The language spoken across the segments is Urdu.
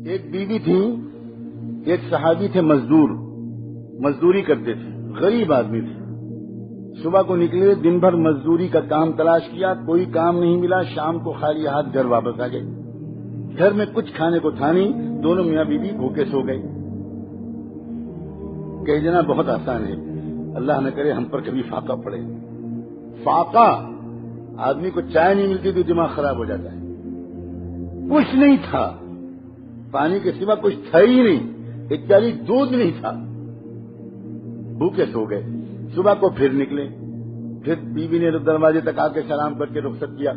ایک بیوی تھی، ایک صحابی تھے مزدوری کرتے تھے، غریب آدمی تھے. صبح کو نکلے، دن بھر مزدوری کا کام تلاش کیا، کوئی کام نہیں ملا، شام کو خالی ہاتھ گھر واپس آ گئے. گھر میں کچھ کھانے کو تھا نہیں، دونوں میاں بیوی بھوکے سو گئے. کہہ دینا بہت آسان ہے، اللہ نہ کرے ہم پر کبھی فاقہ پڑے. فاقہ، آدمی کو چائے نہیں ملتی تو دماغ خراب ہو جاتا ہے. کچھ نہیں تھا، پانی کے سوا کچھ تھا ہی نہیں، ایک پیالی دودھ نہیں تھا. بھوکے سو گئے. صبح کو پھر نکلے، پھر بیوی نے دروازے تک آ کے سلام کر کے رخصت کیا.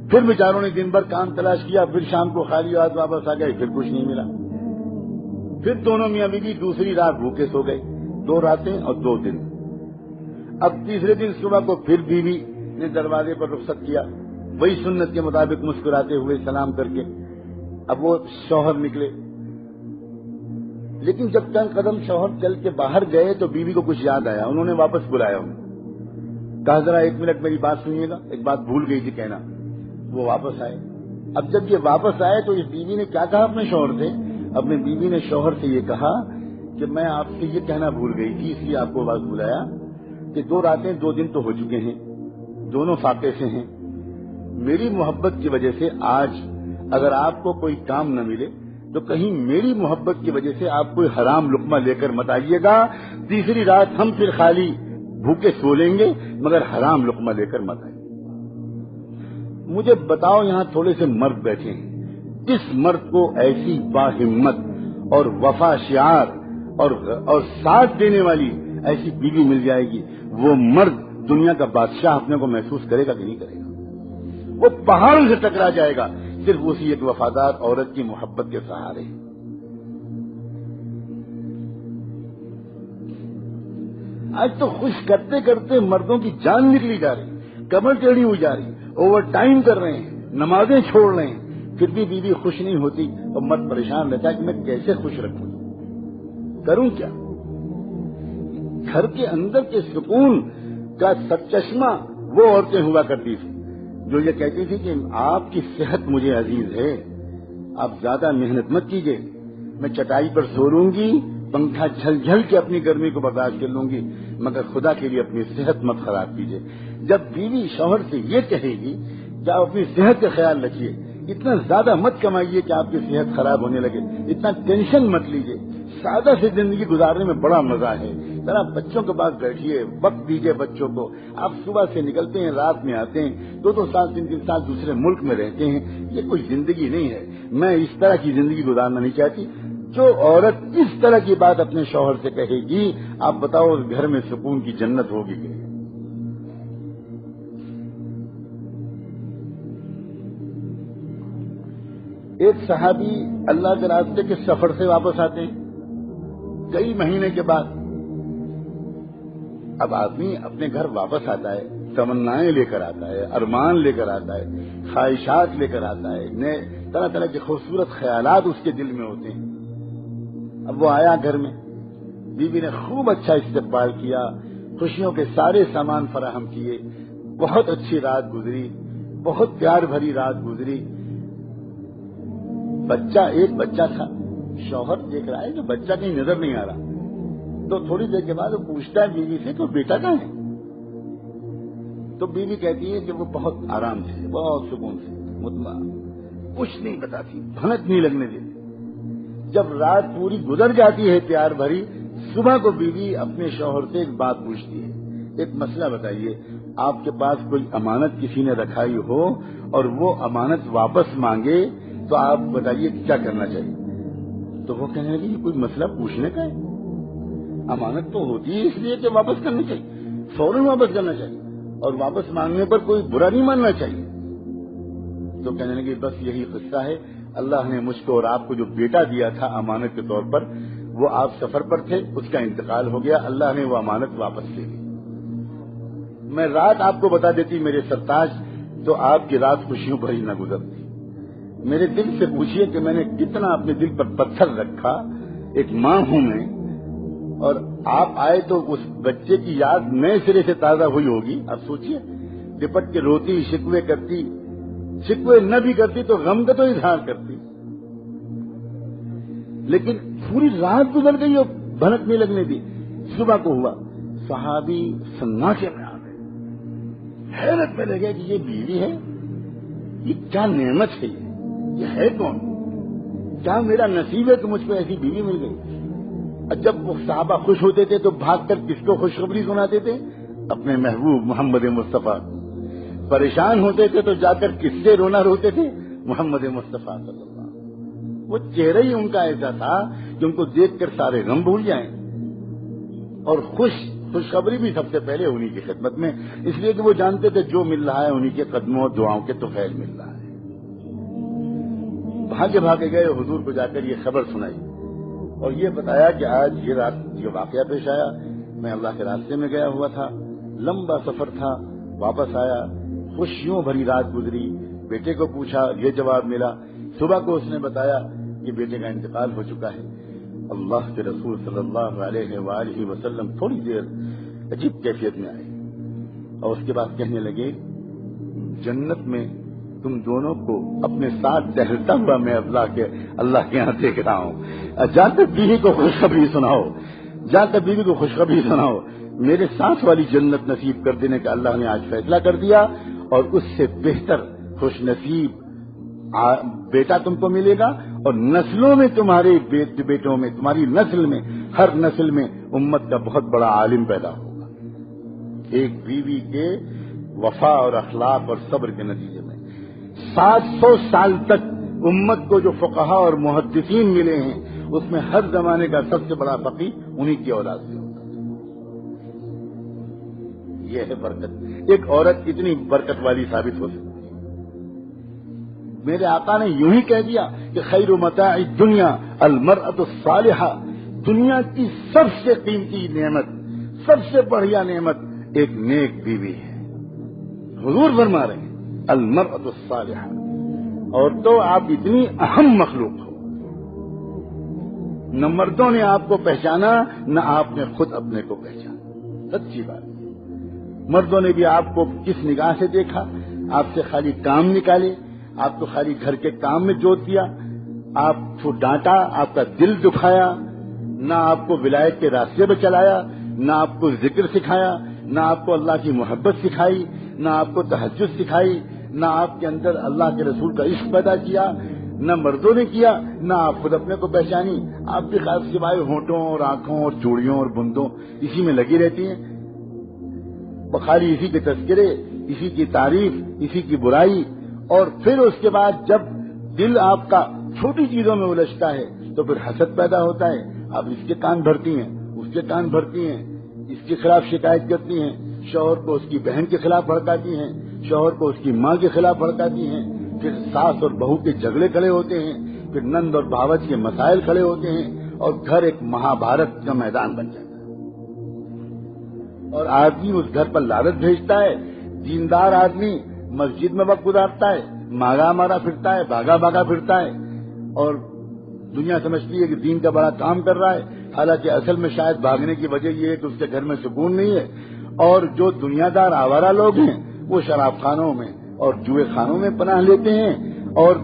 پھر بیچاروں نے دن بھر کام تلاش کیا، پھر شام کو خالی ہاتھ واپس آ گئے، پھر کچھ نہیں ملا. پھر دونوں میاں بیوی دوسری رات بھوکے سو گئے، 2 راتیں اور 2 دن. اب تیسرے دن صبح کو پھر بیوی نے دروازے پر رخصت کیا، وہی سنت کے مطابق مسکراتے ہوئے سلام کر کے. اب وہ شوہر نکلے، لیکن جب چند قدم شوہر چل کے باہر گئے تو بیوی کو کچھ یاد آیا. انہوں نے واپس بلایا انہیں، کہا ذرا 1 منٹ میری بات سنیے گا، ایک بات بھول گئی تھی کہنا. وہ واپس آئے. اب جب یہ واپس آئے تو اس بیوی نے کیا کہا اپنے شوہر سے؟ اپنے بیوی نے شوہر سے یہ کہا کہ میں آپ سے یہ کہنا بھول گئی تھی، اس لیے آپ کو واپس بلایا کہ 2 راتیں 2 دن تو ہو چکے ہیں، دونوں فاقے سے ہیں. میری محبت کی وجہ سے آج اگر آپ کو کوئی کام نہ ملے تو کہیں میری محبت کی وجہ سے آپ کوئی حرام لقمہ لے کر مت آئیے گا. تیسری رات ہم پھر خالی بھوکے سو لیں گے، مگر حرام لقمہ لے کر مت آئیے. مجھے بتاؤ، یہاں تھوڑے سے مرد بیٹھے ہیں، کس مرد کو ایسی باہمت اور وفا شعار اور ساتھ دینے والی ایسی بیوی مل جائے گی؟ وہ مرد دنیا کا بادشاہ اپنے کو محسوس کرے گا کہ نہیں کرے گا؟ وہ پہاڑوں سے ٹکرا جائے گا صرف اسی ایک وفادار عورت کی محبت کے سہارے. آج تو خوش کرتے کرتے مردوں کی جان نکلی جا رہی، کمر ٹیڑھی ہوئی جا رہی، اوور ٹائم کر رہے ہیں، نمازیں چھوڑ رہے ہیں، پھر بھی بیوی خوش نہیں ہوتی اور مرد پریشان رہتا ہے کہ میں کیسے خوش رکھوں، کروں کیا؟ گھر کے اندر کے سکون کا سرچشمہ وہ عورتیں ہوا کرتی تھی جو یہ کہتی تھی کہ آپ کی صحت مجھے عزیز ہے، آپ زیادہ محنت مت کیجیے، میں چٹائی پر سو لوں گی، پنکھا جھل جھل کے اپنی گرمی کو برداشت کر لوں گی، مگر خدا کے لیے اپنی صحت مت خراب کیجیے. جب بیوی شوہر سے یہ کہے گی کہ آپ اپنی صحت کا خیال رکھیے، اتنا زیادہ مت کمائیے کہ آپ کی صحت خراب ہونے لگے، اتنا ٹینشن مت لیجیے، سادہ سے زندگی گزارنے میں بڑا مزہ ہے، ذرا بچوں کے پاس بیٹھیے، وقت دیجیے بچوں کو. آپ صبح سے نکلتے ہیں، رات میں آتے ہیں، 2 سال 3 سال دوسرے ملک میں رہتے ہیں، یہ کوئی زندگی نہیں ہے. میں اس طرح کی زندگی گزارنا نہیں چاہتی. جو عورت اس طرح کی بات اپنے شوہر سے کہے گی، آپ بتاؤ اس گھر میں سکون کی جنت ہوگی کہ؟ ایک صحابی اللہ کے راستے کے سفر سے واپس آتے ہیں کئی مہینے کے بعد. اب آدمی اپنے گھر واپس آتا ہے، تمنائیں لے کر آتا ہے، ارمان لے کر آتا ہے، خواہشات لے کر آتا ہے، نئے طرح طرح کے خوبصورت خیالات اس کے دل میں ہوتے ہیں. اب وہ آیا گھر میں، بیوی نے خوب اچھا استقبال کیا، خوشیوں کے سارے سامان فراہم کیے، بہت اچھی رات گزری، بہت پیار بھری رات گزری. ایک بچہ تھا، شوہر دیکھ رہا ہے کہ بچہ کہیں نظر نہیں آ رہا، تو تھوڑی دیر کے بعد وہ پوچھتا ہے بیوی سے کہ بیٹا کہاں ہے؟ تو بیوی کہتی ہے کہ وہ بہت آرام سے، بہت سکون سے، مطمئن، کچھ نہیں بتاتی، بھنک نہیں لگنے دیتی. جب رات پوری گزر جاتی ہے پیار بھری، صبح کو بیوی اپنے شوہر سے ایک بات پوچھتی ہے، ایک مسئلہ بتائیے، آپ کے پاس کوئی امانت کسی نے رکھائی ہو اور وہ امانت واپس مانگے تو آپ بتائیے کیا کرنا چاہیے؟ تو وہ کہنے لگی کوئی مسئلہ پوچھنے کا ہے، امانت تو ہوتی ہے اس لیے کہ واپس کرنی چاہیے، فوراً واپس کرنا چاہیے، اور واپس مانگنے پر کوئی برا نہیں ماننا چاہیے. تو کہنے لگی بس یہی قصہ ہے، اللہ نے مجھ کو اور آپ کو جو بیٹا دیا تھا امانت کے طور پر، وہ آپ سفر پر تھے، اس کا انتقال ہو گیا، اللہ نے وہ امانت واپس لے لی. میں رات آپ کو بتا دیتی میرے سرتاج تو آپ کی رات خوشیوں بھری نہ گزرتی. میرے دل سے پوچھیے کہ میں نے کتنا اپنے دل پر پتھر رکھا، ایک ماں ہوں میں، اور آپ آئے تو اس بچے کی یاد نئے سرے سے تازہ ہوئی ہوگی. اب سوچیے، لپٹ کے روتی، شکوے کرتی، شکوے نہ بھی کرتی تو غم کا تو اظہار کرتی. لیکن پوری رات گزر گئی اور بھنک نہیں لگنے دی. صبح کو ہوا, صحابی سناٹے میں آ گئے, حیرت میں لگے کہ یہ بیوی ہے, یہ کیا نعمت ہے, یہ ہے کون, کیا میرا نصیب ہے کہ مجھ کو ایسی بیوی مل گئی. جب وہ صحابہ خوش ہوتے تھے تو بھاگ کر کس کو خوشخبری سناتے تھے؟ اپنے محبوب محمد مصطفیٰ. پریشان ہوتے تھے تو جا کر کس سے رونا روتے تھے؟ محمد مصطفیٰ صلی اللہ علیہ وسلم. وہ چہرہ ہی ان کا ایسا تھا کہ ان کو دیکھ کر سارے غم بھول جائیں, اور خوشخبری بھی سب سے پہلے انہی کی خدمت میں, اس لیے کہ وہ جانتے تھے جو مل رہا ہے انہی کے قدموں اور دعاؤں کے تو خیر مل رہا ہے. بھاگے بھاگے گئے, حضور کو جا کر یہ خبر سنائی اور یہ بتایا کہ آج یہ رات یہ واقعہ پیش آیا, میں اللہ کے راستے میں گیا ہوا تھا, لمبا سفر تھا, واپس آیا, خوشیوں بھری رات گزری, بیٹے کو پوچھا, یہ جواب ملا. صبح کو اس نے بتایا کہ بیٹے کا انتقال ہو چکا ہے. اللہ کے رسول صلی اللہ علیہ وآلہ وسلم تھوڑی دیر عجیب کیفیت میں آئے اور اس کے بعد کہنے لگے, جنت میں تم دونوں کو اپنے ساتھ ٹہلتا ہوا میں اللہ کے یہاں دیکھ رہا ہوں. جا کر بیوی کو خوشخبری سناؤ, جا کر بیوی کو خوشخبری سناؤ, میرے ساتھ والی جنت نصیب کر دینے کا اللہ نے آج فیصلہ کر دیا, اور اس سے بہتر خوش نصیب بیٹا تم کو ملے گا, اور نسلوں میں تمہارے بیٹوں میں, تمہاری نسل میں, ہر نسل میں امت کا بہت بڑا عالم پیدا ہوگا. ایک بیوی کے وفا اور اخلاق اور صبر کے نتیجے میں 700 سال تک امت کو جو فقہا اور محدثین ملے ہیں اس میں ہر زمانے کا سب سے بڑا فقیہ انہی کی اولاد سے ہوتا ہے. یہ ہے برکت. ایک عورت اتنی برکت والی ثابت ہو سکتی ہے. میرے آقا نے یوں ہی کہہ دیا کہ خیر متاع الدنیا المرأة الصالحہ, دنیا کی سب سے قیمتی نعمت, سب سے بڑھیا نعمت ایک نیک بیوی ہے. حضور فرما رہے ہیں المرأة الصالحہ. اور تو آپ اتنی اہم مخلوق ہو, نہ مردوں نے آپ کو پہچانا نہ آپ نے خود اپنے کو پہچانا. سچی بات, مردوں نے بھی آپ کو کس نگاہ سے دیکھا؟ آپ سے خالی کام نکالے, آپ کو خالی گھر کے کام میں جوت دیا, آپ کو ڈانٹا, آپ کا دل دکھایا, نہ آپ کو ولایت کے راستے پہ چلایا, نہ آپ کو ذکر سکھایا, نہ آپ کو اللہ کی محبت سکھائی, نہ آپ کو تہجد سکھائی, نہ آپ کے اندر اللہ کے رسول کا عشق پیدا کیا, نہ مردوں نے کیا, نہ آپ خود اپنے کو پہچانی. آپ کی خاص سوائے ہونٹوں اور آنکھوں اور چوڑیوں اور بندوں اسی میں لگی رہتی ہیں, خالی اسی کے تذکرے, اسی کی تعریف, اسی کی برائی. اور پھر اس کے بعد جب دل آپ کا چھوٹی چیزوں میں الجھتا ہے تو پھر حسد پیدا ہوتا ہے. آپ اس کے کان بھرتی ہیں, اس کے کان بھرتی ہیں, اس کے خلاف شکایت کرتی ہیں, شوہر کو اس کی بہن کے خلاف بھڑکاتی ہیں, شوہر کو اس کی ماں کے خلاف بھڑکاتی ہیں, پھر ساس اور بہو کے جھگڑے کھڑے ہوتے ہیں, پھر نند اور بھاوج کے مسائل کھڑے ہوتے ہیں, اور گھر ایک مہابھارت کا میدان بن جاتا ہے. اور آدمی اس گھر پر لالچ بھیجتا ہے. دیندار آدمی مسجد میں وقت گزارتا ہے, مارا مارا پھرتا ہے, بھاگا بھاگا پھرتا ہے, اور دنیا سمجھتی ہے کہ دین کا بڑا کام کر رہا ہے, حالانکہ اصل میں شاید بھاگنے کی وجہ یہ ہے کہ اس کے گھر میں سکون نہیں ہے. اور جو دنیا دار آوارہ لوگ ہیں وہ شراب خانوں میں اور جوئے خانوں میں پناہ لیتے ہیں, اور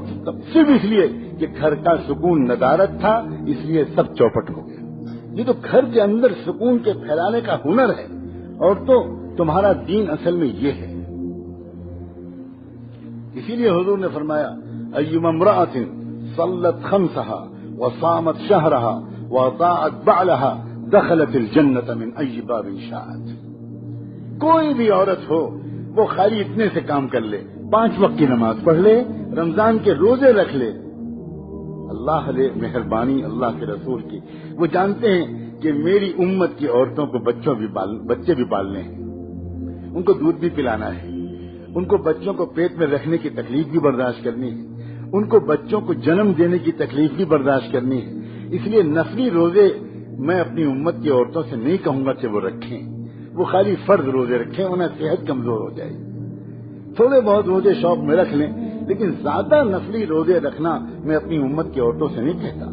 صرف اس لیے کہ گھر کا سکون ندارت تھا اس لیے سب چوپٹ ہو گئے. یہ تو گھر کے اندر سکون کے پھیلانے کا ہنر ہے, اور تو تمہارا دین اصل میں یہ ہے. اسی لیے حضور نے فرمایا ایما امرأۃ صلت خمسها وصامت شهرها واطاعت بعلها دخلت الجنة من ای باب شاءت. کوئی بھی عورت ہو وہ خالی اتنے سے کام کر لے, 5 وقت کی نماز پڑھ لے, رمضان کے روزے رکھ لے, اللہ علیہ مہربانی اللہ کے رسول کی, وہ جانتے ہیں کہ میری امت کی عورتوں کو بچے بھی پالنے ہیں, ان کو دودھ بھی پلانا ہے, ان کو بچوں کو پیٹ میں رکھنے کی تکلیف بھی برداشت کرنی ہے, ان کو بچوں کو جنم دینے کی تکلیف بھی برداشت کرنی ہے. اس لیے نفلی روزے میں اپنی امت کی عورتوں سے نہیں کہوں گا کہ وہ رکھیں, وہ خالی فرض روزے رکھیں, انہیں صحت کمزور ہو جائے. تھوڑے بہت روزے شوق میں رکھ لیں, لیکن زیادہ نفلی روزے رکھنا میں اپنی امت کی عورتوں سے نہیں کہتا.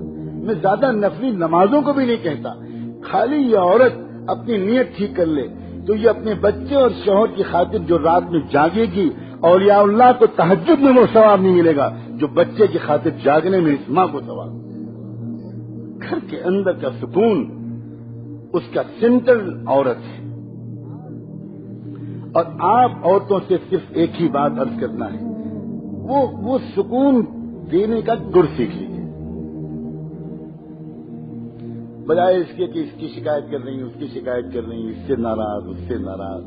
میں زیادہ نفلی نمازوں کو بھی نہیں کہتا. خالی یہ عورت اپنی نیت ٹھیک کر لے تو یہ اپنے بچے اور شوہر کی خاطر جو رات میں جاگے گی, اولیاء اللہ کو تہجد میں وہ ثواب نہیں ملے گا جو بچے کی خاطر جاگنے میں اس ماں کو ثواب. گھر کے اندر کا سکون اس کا سینٹرل عورت ہے. اور آپ عورتوں سے صرف ایک ہی بات عرض کرنا ہے، وہ سکون دینے کا گر سیکھ لیجیے، بجائے اس کے کہ اس کی شکایت کر رہی ہیں، اس کی شکایت کر رہی ہیں، اس سے ناراض، اس سے ناراض.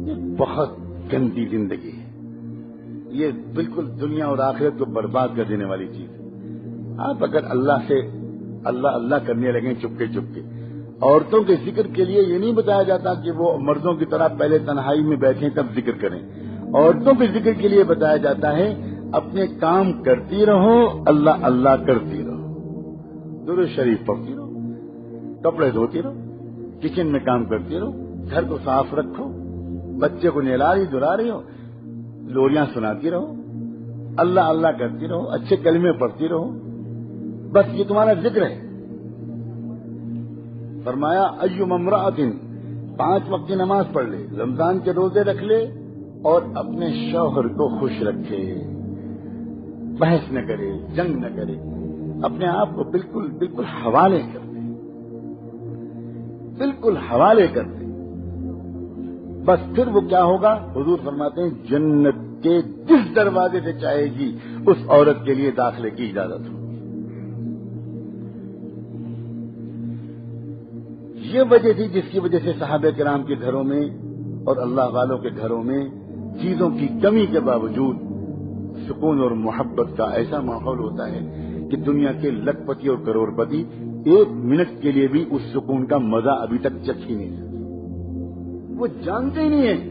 یہ بہت گندی زندگی ہے، یہ بالکل دنیا اور آخرت کو برباد کر دینے والی چیز ہے. آپ اگر اللہ سے اللہ کرنے لگیں چپکے چپکے، عورتوں کے ذکر کے لیے یہ نہیں بتایا جاتا کہ وہ مردوں کی طرح پہلے تنہائی میں بیٹھیں تب ذکر کریں. عورتوں کے ذکر کے لیے بتایا جاتا ہے اپنے کام کرتی رہو، اللہ کرتی رہو، درود شریف پڑھتی رہو، کپڑے دھوتی رہو، کچن میں کام کرتی رہو، گھر کو صاف رکھو، بچے کو نہلا رہی دھلا رہی ہو، لوریاں سناتی رہو، اللہ کرتی رہو، اچھے کلمے پڑھتی رہو، بس یہ تمہارا ذکر ہے. فرمایا ایوم امرأۃ، 5 وقت کی نماز پڑھ لے، رمضان کے روزے رکھ لے اور اپنے شوہر کو خوش رکھے، بحث نہ کرے، جنگ نہ کرے، اپنے آپ کو بالکل حوالے کر دے، بالکل حوالے کر دے. بس پھر وہ کیا ہوگا؟ حضور فرماتے ہیں جنت کے جس دروازے سے چاہے گی اس عورت کے لیے داخلے کی اجازت ہوگی. یہ وجہ تھی جس کی وجہ سے صحابہ کرام کے گھروں میں اور اللہ والوں کے گھروں میں چیزوں کی کمی کے باوجود سکون اور محبت کا ایسا ماحول ہوتا ہے کہ دنیا کے لکھ پتی اور کروڑ پتی 1 منٹ کے لیے بھی اس سکون کا مزہ ابھی تک چکھ ہی نہیں سکتے. وہ جانتے ہی نہیں ہیں